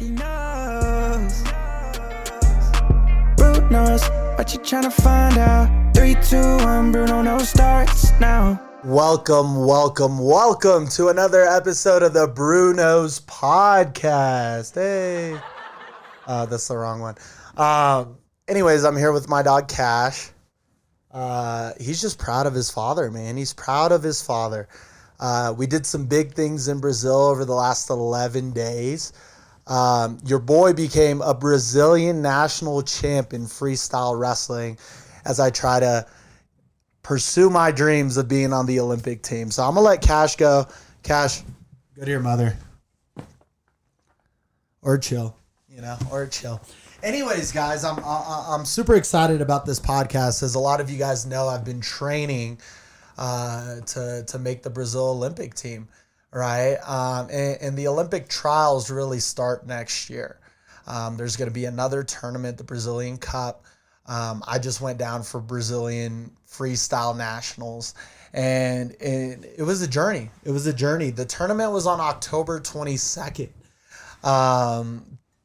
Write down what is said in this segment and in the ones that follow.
He knows. BruKnows, what you tryna find out? 3, 2, 1, BruKnows starts now. Welcome to another episode of the BruKnows podcast. Hey. That's the wrong one. Anyways, I'm here with my dog, Cash. He's just proud of his father, man. He's proud of his father. We did some big things in Brazil over the last 11 days. Your boy became a Brazilian national champ in freestyle wrestling as I try to pursue my dreams of being on the Olympic team. So I'm going to let Cash go. Cash, go to your mother. Or chill, or chill. Anyways, guys, I'm super excited about this podcast. As a lot of you guys know, I've been training to make the Brazil Olympic team, right? And the Olympic trials really start next year. There's going to be another tournament, the Brazilian Cup. I just went down for Brazilian freestyle nationals, and it was a journey. The tournament was on October 22nd.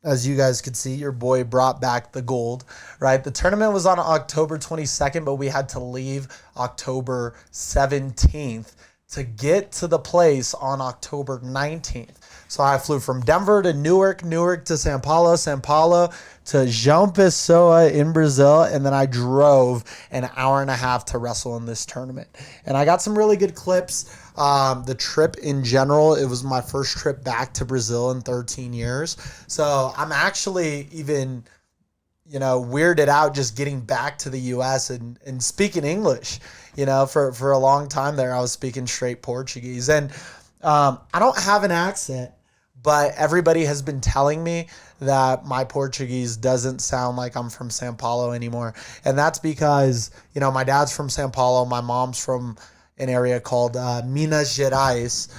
As you guys could see, your boy brought back the gold, right? The tournament was on October 22nd, but we had to leave October 17th to get to the place on October 19th. So I flew from Denver to Newark to São Paulo to João Pessoa in Brazil, and then I drove an hour and a half to wrestle in this tournament. And I got some really good clips. The trip in general, it was my first trip back to Brazil in 13 years. So I'm actually even, weirded out just getting back to the U.S. and speaking English. For a long time there, I was speaking straight Portuguese. And I don't have an accent, but everybody has been telling me that my Portuguese doesn't sound like I'm from São Paulo anymore. And that's because, my dad's from São Paulo. My mom's from an area called Minas Gerais.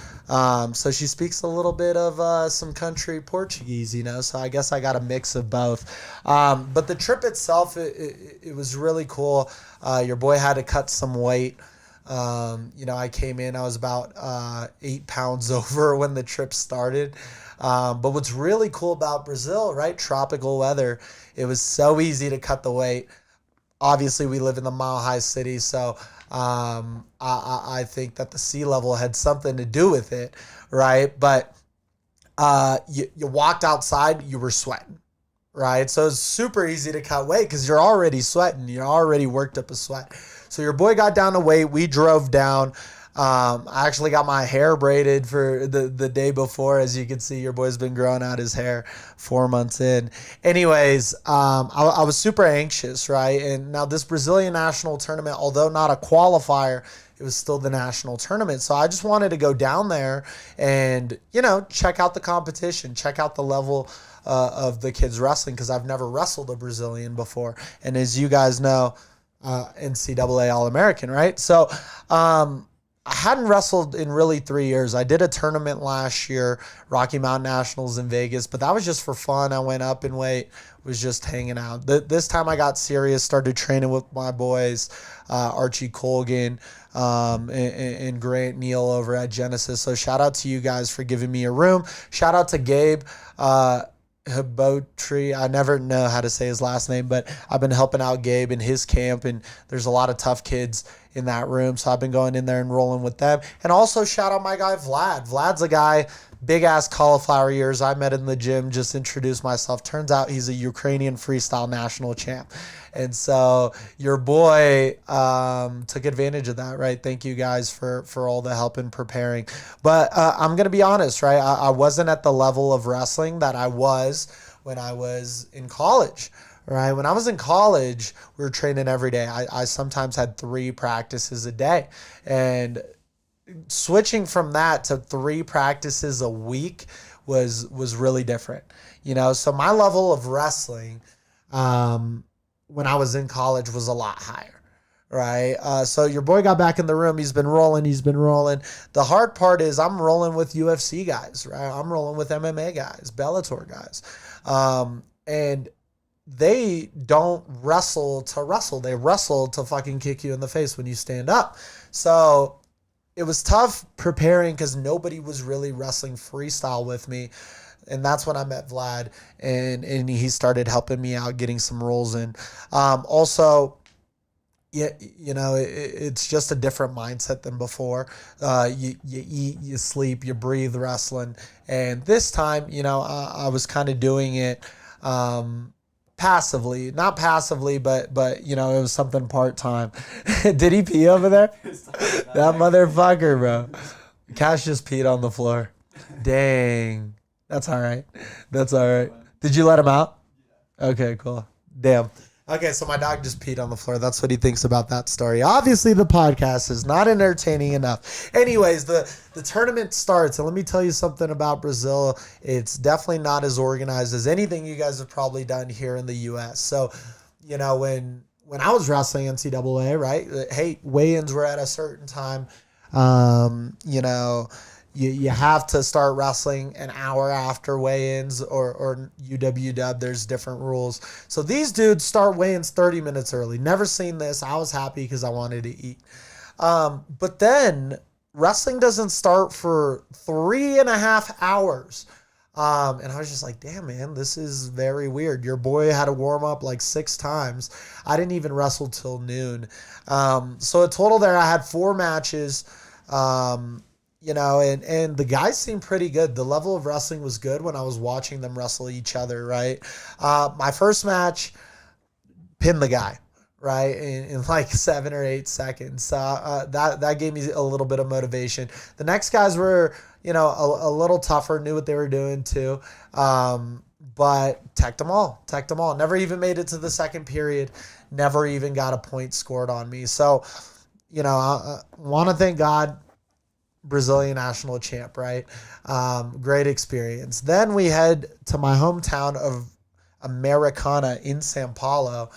So she speaks a little bit of some country Portuguese, so I guess I got a mix of both. But the trip itself, it was really cool. Your boy had to cut some weight. I came in, I was about 8 pounds over when the trip started. But what's really cool about Brazil, right? Tropical weather. It was so easy to cut the weight. Obviously, we live in the mile-high city, so I think that the sea level had something to do with it, right? But you walked outside, you were sweating, right? So it's super easy to cut weight because you're already sweating. You're already worked up a sweat. So your boy got down to weight. We drove down. I actually got my hair braided for the day before. As you can see, your boy's been growing out his hair 4 months in. Anyways, I was super anxious, right? And now this Brazilian national tournament, although not a qualifier, it was still the national tournament. So I just wanted to go down there and, check out the competition, check out the level of the kids wrestling, because I've never wrestled a Brazilian before. And as you guys know, NCAA All-American, right? So I hadn't wrestled in really 3 years. I did a tournament last year, Rocky Mountain Nationals in Vegas, but that was just for fun. I went up in weight, was just hanging out. This time I got serious, started training with my boys, Archie Colgan, and Grant Neal over at Genesis. So shout out to you guys for giving me a room. Shout out to Gabe, Habotri. I never know how to say his last name, but I've been helping out Gabe in his camp, and there's a lot of tough kids in that room. So I've been going in there and rolling with them. And also shout out my guy, Vlad. Vlad's a guy, big ass cauliflower ears. I met in the gym, just introduced myself. Turns out he's a Ukrainian freestyle national champ. And so your boy took advantage of that, right? Thank you guys for all the help in preparing. But I'm going to be honest, right? I wasn't at the level of wrestling that I was when I was in college, right? When I was in college, we were training every day. I sometimes had 3 practices a day. And switching from that to 3 practices a week was really different. So my level of wrestling when I was in college was a lot higher, right? So your boy got back in the room. He's been rolling. The hard part is I'm rolling with UFC guys, right? I'm rolling with MMA guys, Bellator guys. And they don't wrestle to wrestle. They wrestle to fucking kick you in the face when you stand up. So it was tough preparing because nobody was really wrestling freestyle with me. And that's when I met Vlad, and he started helping me out, getting some roles in. Also, yeah, it's just a different mindset than before. You eat, you sleep, you breathe wrestling. And this time, I was kind of doing it passively, not passively, but it was something part time. Did he pee over there? That motherfucker, bro. Cash just peed on the floor. Dang, that's all right. That's all right. Did you let him out? Okay, cool. Damn. Okay, so my dog just peed on the floor. That's what he thinks about that story. Obviously, the podcast is not entertaining enough. Anyways, the tournament starts, and let me tell you something about Brazil. It's definitely not as organized as anything you guys have probably done here in the U.S. So, when I was wrestling NCAA, right? Hey, weigh-ins were at a certain time. You have to start wrestling an hour after weigh-ins or UW-dub. There's different rules. So these dudes start weigh-ins 30 minutes early. Never seen this. I was happy because I wanted to eat. But then wrestling doesn't start for 3.5 hours. And I was just like, damn, man, this is very weird. Your boy had to warm up like 6 times. I didn't even wrestle till noon. So a total there, I had 4 matches. And the guys seemed pretty good. The level of wrestling was good when I was watching them wrestle each other, right? My first match, pinned the guy, right, in like 7 or 8 seconds. That gave me a little bit of motivation. The next guys were, a little tougher, knew what they were doing too, but teched them all. Never even made it to the second period. Never even got a point scored on me. So, I want to thank God. Brazilian national champ, right? Great experience. Then we head to my hometown of Americana in Sao Paulo,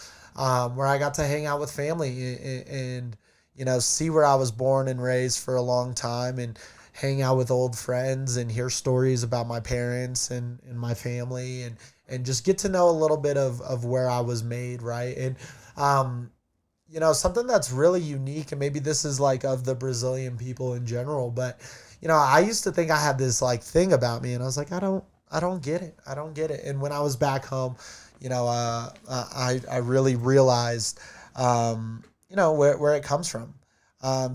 where I got to hang out with family and see where I was born and raised for a long time, and hang out with old friends and hear stories about my parents and my family, and just get to know a little bit of where I was made, right? And something that's really unique, and maybe this is like of the Brazilian people in general, but, I used to think I had this like thing about me, and I was like, I don't get it. I don't get it. And when I was back home, I really realized, where it comes from.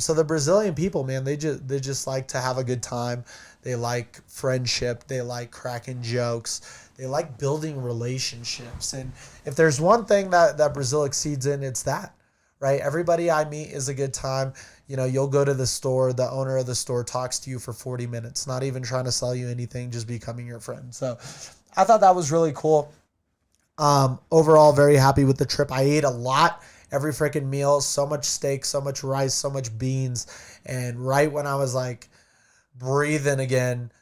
So the Brazilian people, man, they just like to have a good time. They like friendship. They like cracking jokes. They like building relationships. And if there's one thing that Brazil exceeds in, it's that. Right? Everybody I meet is a good time. You'll go to the store, the owner of the store talks to you for 40 minutes, not even trying to sell you anything, just becoming your friend. So I thought that was really cool. Overall, very happy with the trip. I ate a lot, every freaking meal, so much steak, so much rice, so much beans. And right when I was like breathing again,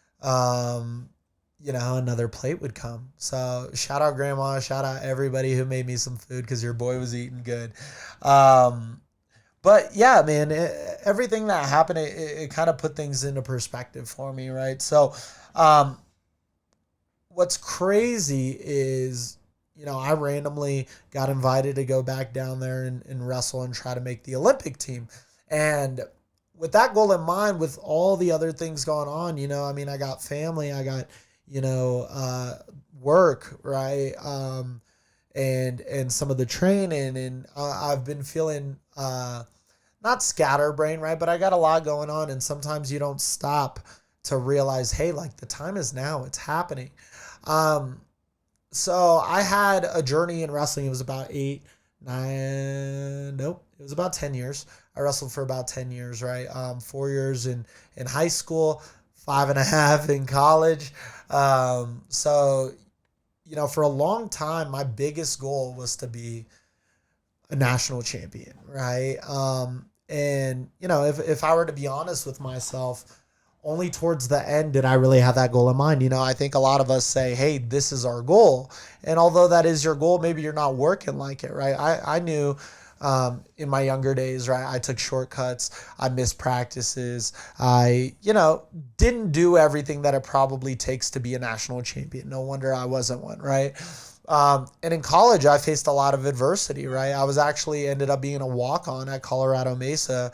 another plate would come. So shout out grandma, shout out everybody who made me some food, because your boy was eating good. But yeah, man, everything that happened, it kind of put things into perspective for me, right? So what's crazy is, I randomly got invited to go back down there and wrestle and try to make the Olympic team. And with that goal in mind, with all the other things going on, I got family, I got work, right? And some of the training, and I've been feeling not scatterbrained, right? But I got a lot going on, and sometimes you don't stop to realize, hey, like the time is now, it's happening. So I had a journey in wrestling. It was about 10 years. I wrestled for about 10 years, right? 4 years in high school, 5.5 in college. So, for a long time, my biggest goal was to be a national champion, right? And, if I were to be honest with myself, only towards the end did I really have that goal in mind. I think a lot of us say, hey, this is our goal. And although that is your goal, maybe you're not working like it, right? I knew in my younger days, right, I took shortcuts. I missed practices. I, didn't do everything that it probably takes to be a national champion. No wonder I wasn't one, right? And in college, I faced a lot of adversity, right? I was actually ended up being a walk-on at Colorado Mesa,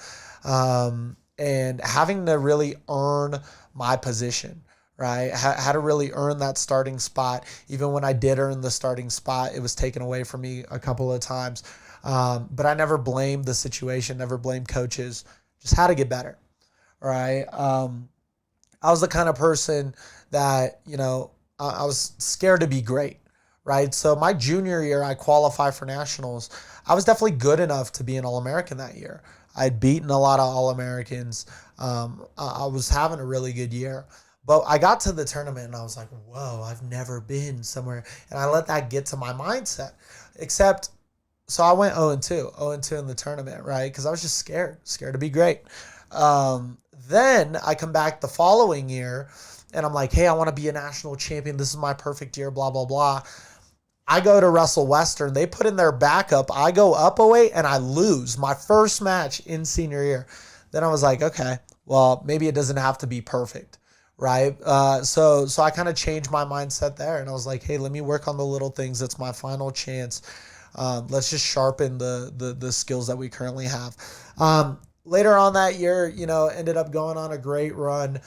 and having to really earn my position, right? Had to really earn that starting spot. Even when I did earn the starting spot, it was taken away from me a couple of times. But I never blamed the situation, never blamed coaches, just had to get better, right? I was the kind of person that, I was scared to be great, right? So my junior year, I qualified for nationals. I was definitely good enough to be an All-American that year. I'd beaten a lot of All-Americans. I was having a really good year. But I got to the tournament and I was like, whoa, I've never been somewhere. And I let that get to my mindset. So I went 0-2, 0-2 in the tournament, right? Because I was just scared to be great. Then I come back the following year and I'm like, hey, I want to be a national champion. This is my perfect year, blah, blah, blah. I go to Wrestle Western. They put in their backup. I go up a weight and I lose my first match in senior year. Then I was like, okay, well, maybe it doesn't have to be perfect, right? So I kind of changed my mindset there. And I was like, hey, let me work on the little things. It's my final chance. Let's just sharpen the skills that we currently have. Later on that year, ended up going on a great run.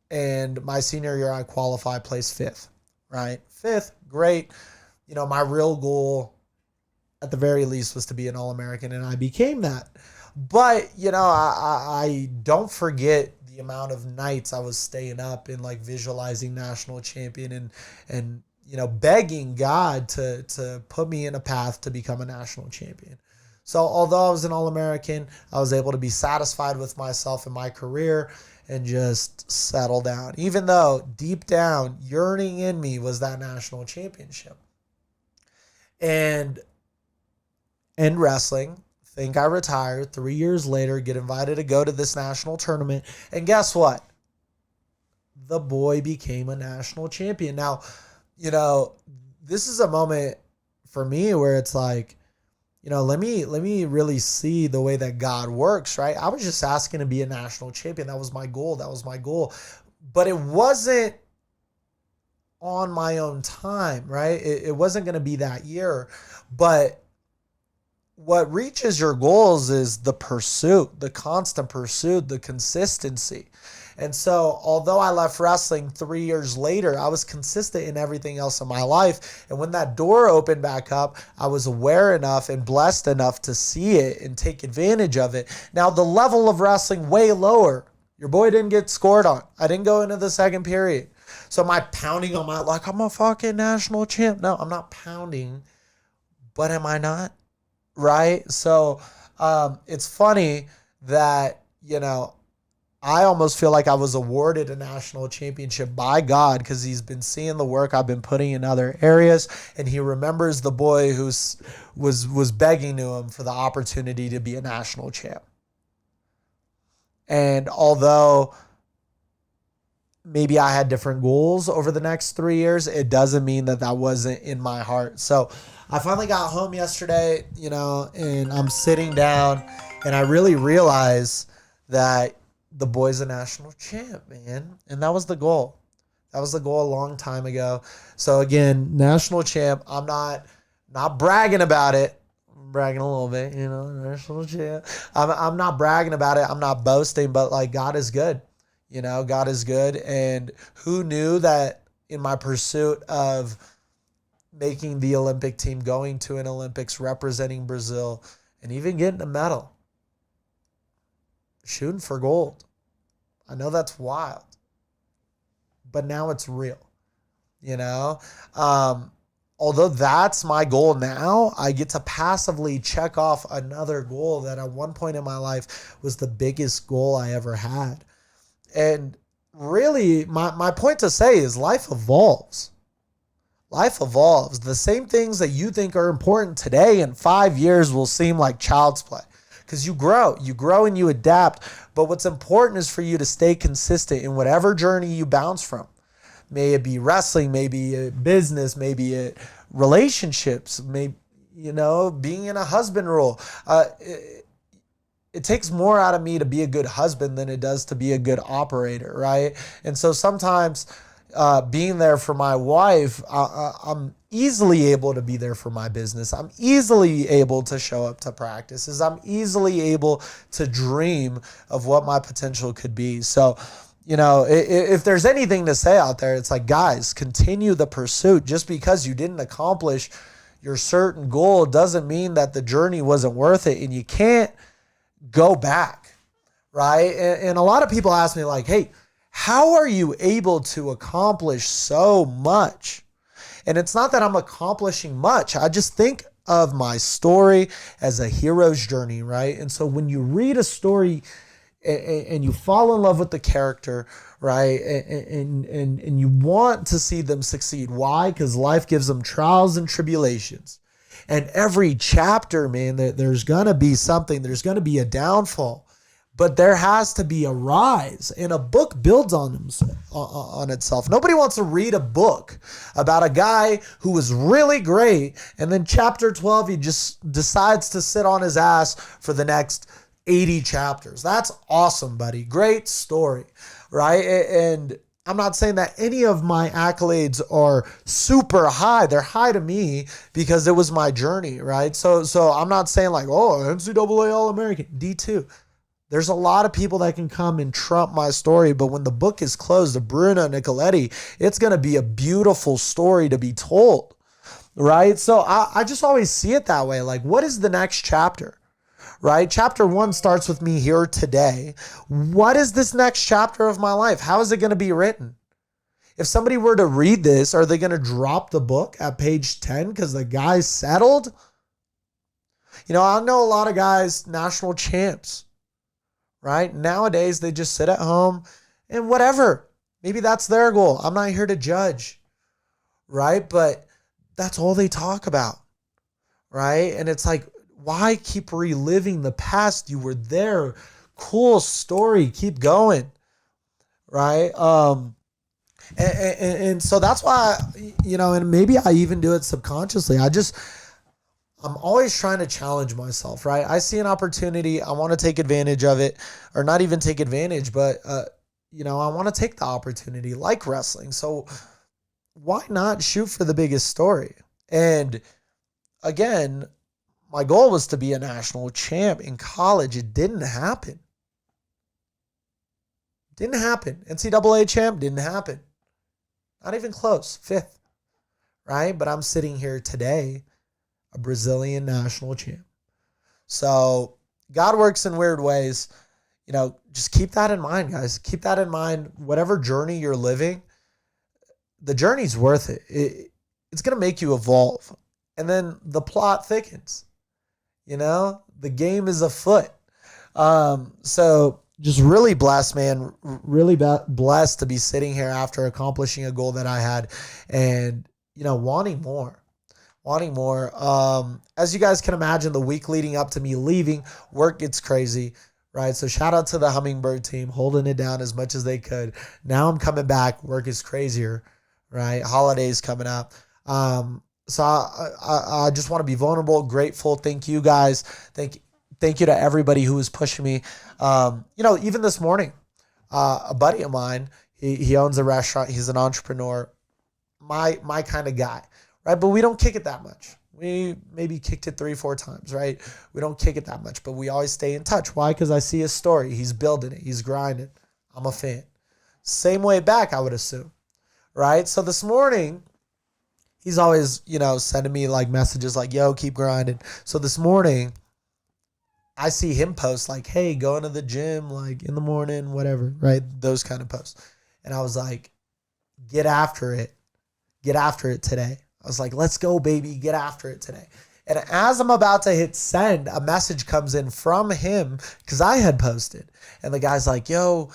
And my senior year, I qualified, placed fifth, right? Fifth, great. My real goal at the very least was to be an All-American, and I became that. But, I don't forget the amount of nights I was staying up and like visualizing national champion and begging God to put me in a path to become a national champion. So although I was an All-American, I was able to be satisfied with myself and my career and just settle down, even though deep down, yearning in me was that national championship. And in wrestling, think I retired. 3 years later, get invited to go to this national tournament. And guess what? The boy became a national champion. Now, this is a moment for me where it's like, let me really see the way that God works, right? I was just asking to be a national champion. That was my goal. But it wasn't on my own time, right? It wasn't going to be that year. But what reaches your goals is the pursuit, the constant pursuit, the consistency. And so although I left wrestling 3 years later, I was consistent in everything else in my life. And when that door opened back up, I was aware enough and blessed enough to see it and take advantage of it. Now, the level of wrestling way lower. Your boy didn't get scored on. I didn't go into the second period. So am I pounding on like I'm a fucking national champ? No, I'm not pounding. But am I not? Right? So it's funny that, I almost feel like I was awarded a national championship by God because he's been seeing the work I've been putting in other areas, and he remembers the boy who was begging to him for the opportunity to be a national champ. And although maybe I had different goals over the next 3 years, it doesn't mean that wasn't in my heart. So I finally got home yesterday, and I'm sitting down and I really realized that the boy's a national champ, man. And that was the goal. That was the goal a long time ago. So again, national champ. I'm not bragging about it. I'm bragging a little bit, national champ. I'm not bragging about it. I'm not boasting, but like God is good. God is good. And who knew that in my pursuit of making the Olympic team, going to an Olympics, representing Brazil, and even getting a medal, shooting for gold. I know that's wild, but now it's real, although that's my goal now, I get to passively check off another goal that at one point in my life was the biggest goal I ever had. And really my point to say is life evolves. Life evolves. The same things that you think are important today in 5 years will seem like child's play. Because you grow and you adapt. But what's important is for you to stay consistent in whatever journey you bounce from. May it be wrestling, maybe it business, maybe it relationships, maybe, being in a husband role. It takes more out of me to be a good husband than it does to be a good operator, right? And so sometimes being there for my wife, I'm easily able to be there for my business. I'm easily able to show up to practices. I'm easily able to dream of what my potential could be. So if there's anything to say out there, it's like, guys, continue the pursuit. Just because you didn't accomplish your certain goal doesn't mean that the journey wasn't worth it, and you can't go back, right? And a lot of people ask me like, hey, how are you able to accomplish so much? And it's not that I'm accomplishing much. I just think of my story as a hero's journey, right? And so when you read a story and you fall in love with the character, right? And you want to see them succeed. Why? Because life gives them trials and tribulations. And every chapter, man, there's going to be something. There's going to be a downfall. But there has to be a rise, and a book builds on itself. Nobody wants to read a book about a guy who was really great, and then chapter 12, he just decides to sit on his ass for the next 80 chapters. That's awesome, buddy. Great story, right? And I'm not saying that any of my accolades are super high. They're high to me because it was my journey, right? So I'm not saying like, oh, NCAA All-American, D2. There's a lot of people that can come and trump my story, but when the book is closed, the Bruno Nicoletti, it's going to be a beautiful story to be told, right? So I just always see it that way. Like, what is the next chapter, right? Chapter 1 starts with me here today. What is this next chapter of my life? How is it going to be written? If somebody were to read this, are they going to drop the book at page 10 because the guy settled? I know a lot of guys, national champs, right? Nowadays, they just sit at home and whatever. Maybe that's their goal. I'm not here to judge, right? But that's all they talk about, right? And it's like, why keep reliving the past? You were there. Cool story. Keep going, right? And so that's why, and maybe I even do it subconsciously. I'm always trying to challenge myself, right? I see an opportunity. I want to take advantage of it, or not even take advantage, but, I want to take the opportunity like wrestling. So why not shoot for the biggest story? And again, my goal was to be a national champ in college. It didn't happen. NCAA champ didn't happen. Not even close. 5th, right? But I'm sitting here today, a Brazilian national champ. So God works in weird ways. Just keep that in mind, guys. Keep that in mind. Whatever journey you're living, the journey's worth it. It's going to make you evolve. And then the plot thickens. The game is afoot. So just really blessed, man. Really blessed to be sitting here after accomplishing a goal that I had and, wanting more. As you guys can imagine, the week leading up to me leaving, work gets crazy, right? So shout out to the Hummingbird team holding it down as much as they could. Now I'm coming back. Work is crazier, right? Holidays coming up. So I just want to be vulnerable, grateful. Thank you guys. Thank you to everybody who was pushing me. Even this morning, a buddy of mine, he owns a restaurant. He's an entrepreneur, my kind of guy. Right, but we don't kick it that much. We maybe kicked it 3-4 times, right? We don't kick it that much, but we always stay in touch. Why? Because I see his story. He's building it. He's grinding. I'm a fan. Same way back, I would assume, right? So this morning, he's always, sending me like messages like, yo, keep grinding. So this morning, I see him post like, hey, going to the gym, like in the morning, whatever, right? Those kind of posts. And I was like, get after it. Get after it today. I was like, let's go, baby. Get after it today. And as I'm about to hit send, a message comes in from him because I had posted. And the guy's like, yo,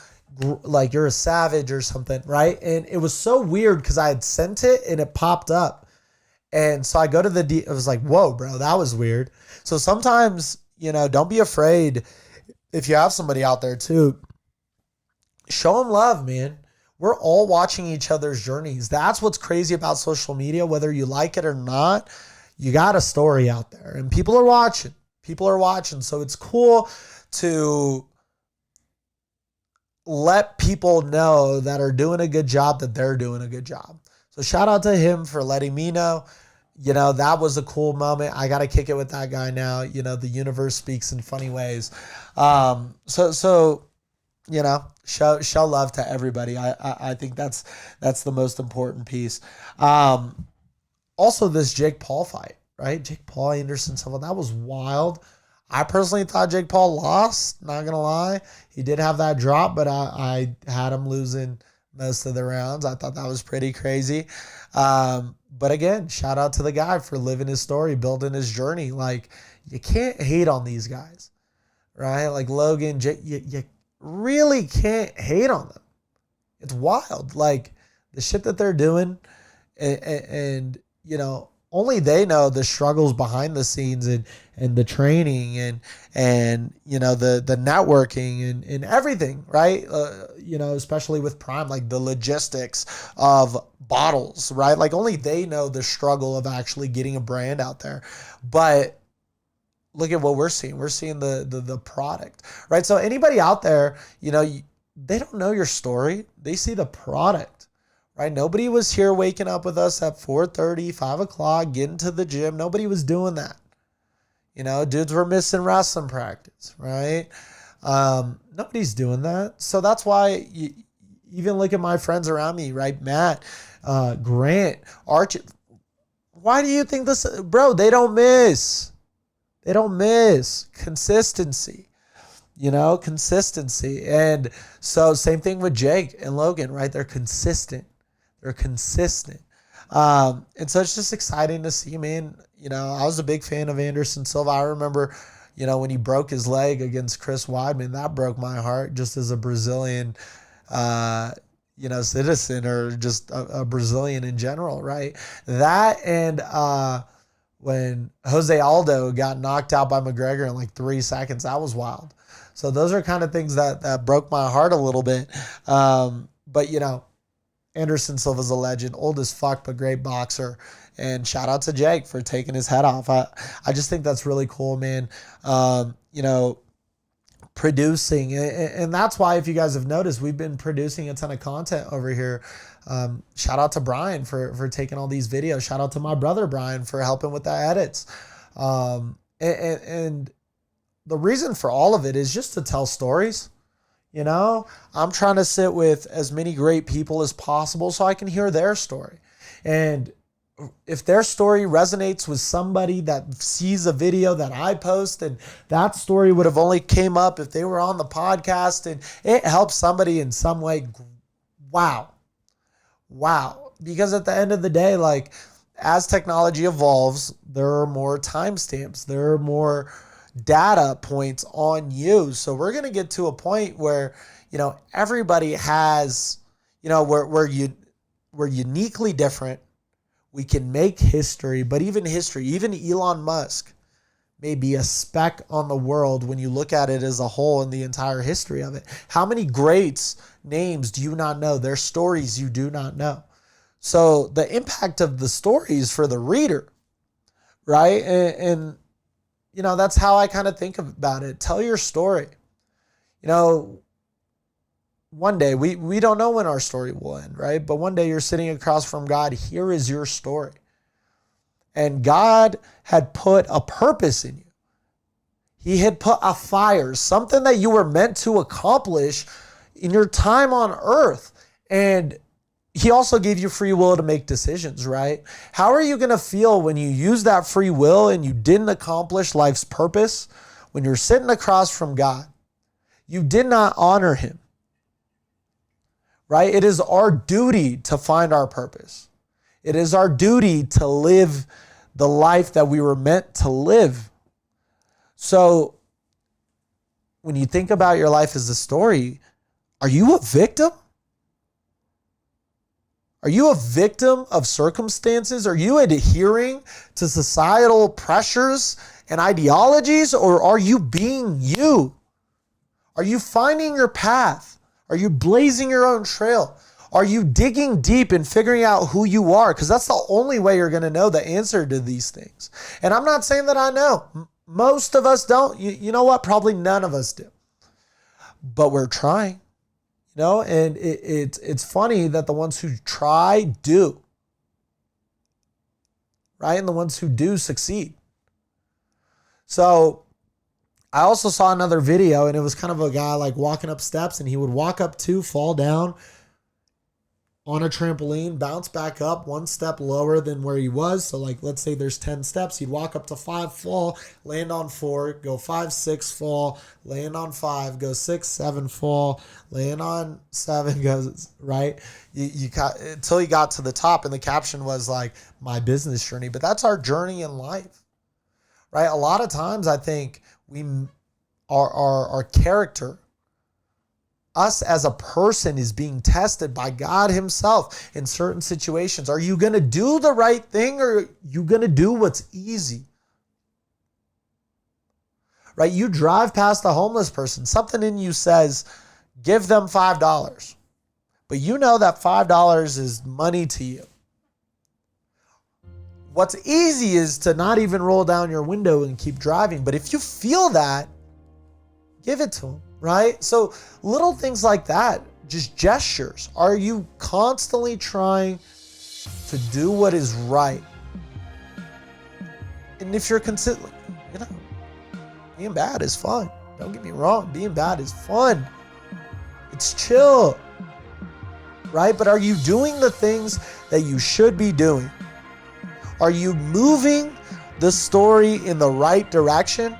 like you're a savage or something, right? And it was so weird because I had sent it and it popped up. And so I go to I was like, whoa, bro, that was weird. So sometimes, don't be afraid if you have somebody out there too. Show them love, man. We're all watching each other's journeys. That's what's crazy about social media. Whether you like it or not, you got a story out there and people are watching. So it's cool to let people know that are doing a good job that they're doing a good job. So shout out to him for letting me know. That was a cool moment. I got to kick it with that guy now. The universe speaks in funny ways. So show love to everybody. I think that's the most important piece. Also, this Jake Paul fight, right? Jake Paul, Anderson Silva, that was wild. I personally thought Jake Paul lost, not going to lie. He did have that drop, but I had him losing most of the rounds. I thought that was pretty crazy. But again, shout out to the guy for living his story, building his journey. Like, you can't hate on these guys, right? Like Logan, you really can't hate on them. It's wild. Like, the shit that they're doing, and you know, only they know the struggles behind the scenes, and the training, and you know, the networking, and everything, right? You know, especially with Prime, like the logistics of bottles, right? Like, only they know the struggle of actually getting a brand out there. But look at what we're seeing. We're seeing the product, right? So anybody out there, you know, they don't know your story. They see the product. Right? Nobody was here waking up with us at 4:30, 5 o'clock, getting to the gym. Nobody was doing that. You know, dudes were missing wrestling practice, right? Nobody's doing that. So that's why you even look at my friends around me, right? Matt, Grant, Archie. Why do you think this? Bro, they don't miss. They don't miss. Consistency. You know, consistency. And so same thing with Jake and Logan, right? They're consistent. They're consistent. And so it's just exciting to see, man. You know, I was a big fan of Anderson Silva. I remember, you know, when he broke his leg against Chris Weidman, that broke my heart just as a Brazilian, you know, citizen, or just a Brazilian in general, right? That, and when Jose Aldo got knocked out by McGregor in like 3 seconds, that was wild. So those are kind of things that broke my heart a little bit. But, you know, Anderson Silva's a legend, old as fuck, but great boxer. And shout out to Jake for taking his head off. I just think that's really cool, man. You know, producing. And that's why, if you guys have noticed, we've been producing a ton of content over here. Shout out to Brian for taking all these videos. Shout out to my brother, Brian, for helping with the edits. And the reason for all of it is just to tell stories. You know, I'm trying to sit with as many great people as possible so I can hear their story. And if their story resonates with somebody that sees a video that I post, and that story would have only came up if they were on the podcast, and it helps somebody in some way, wow. Because at the end of the day, like, as technology evolves, there are more timestamps. There are more data points on you. So we're going to get to a point where, you know, everybody has, you know, we're uniquely different. We can make history, but even Elon Musk may be a speck on the world when you look at it as a whole in the entire history of it. How many greats names do you not know? Their stories you do not know. So the impact of the stories for the reader, right? And you know, that's how I kind of think about it. Tell your story. You know, one day, we don't know when our story will end, right? But one day you're sitting across from God. Here is your story. And God had put a purpose in you. He had put a fire, something that you were meant to accomplish in your time on earth. And He also gave you free will to make decisions, right? How are you going to feel when you use that free will and you didn't accomplish life's purpose? When you're sitting across from God, you did not honor Him, right? It is our duty to find our purpose. It is our duty to live the life that we were meant to live. So when you think about your life as a story, are you a victim? Are you a victim of circumstances? Are you adhering to societal pressures and ideologies, or are you being you? Are you finding your path? Are you blazing your own trail? Are you digging deep and figuring out who you are? Because that's the only way you're going to know the answer to these things. And I'm not saying that I know. Most of us don't. You know what? Probably none of us do. But we're trying. You know, and it's funny that the ones who try do, right? And the ones who do succeed. So I also saw another video, and it was kind of a guy like walking up steps, and he would walk up 2, fall down on a trampoline, bounce back up 1 step lower than where he was. So like, let's say there's 10 steps. He'd walk up to 5, fall, land on 4, go 5, 6, fall, land on 5, go 6, 7, fall, land on 7, goes, right? You got until he got to the top, and the caption was like, my business journey. But that's our journey in life, right? A lot of times I think our character, us as a person, is being tested by God himself in certain situations. Are you going to do the right thing, or are you going to do what's easy? Right? You drive past a homeless person. Something in you says, give them $5. But you know that $5 is money to you. What's easy is to not even roll down your window and keep driving. But if you feel that, give it to them. Right? So little things like that, just gestures. Are you constantly trying to do what is right? And if you're consistent, being bad is fun. Don't get me wrong. Being bad is fun. It's chill. Right? But are you doing the things that you should be doing? Are you moving the story in the right direction?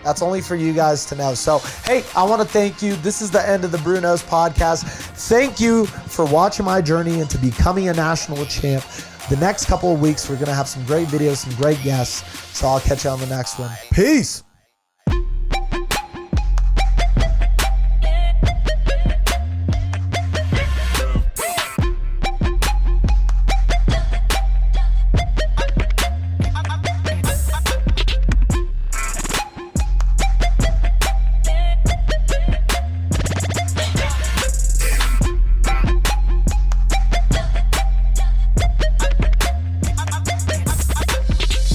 That's only for you guys to know. So, hey, I want to thank you. This is the end of the BruKnows podcast. Thank you for watching my journey into becoming a national champ. The next couple of weeks, we're going to have some great videos, some great guests. So I'll catch you on the next one. Peace.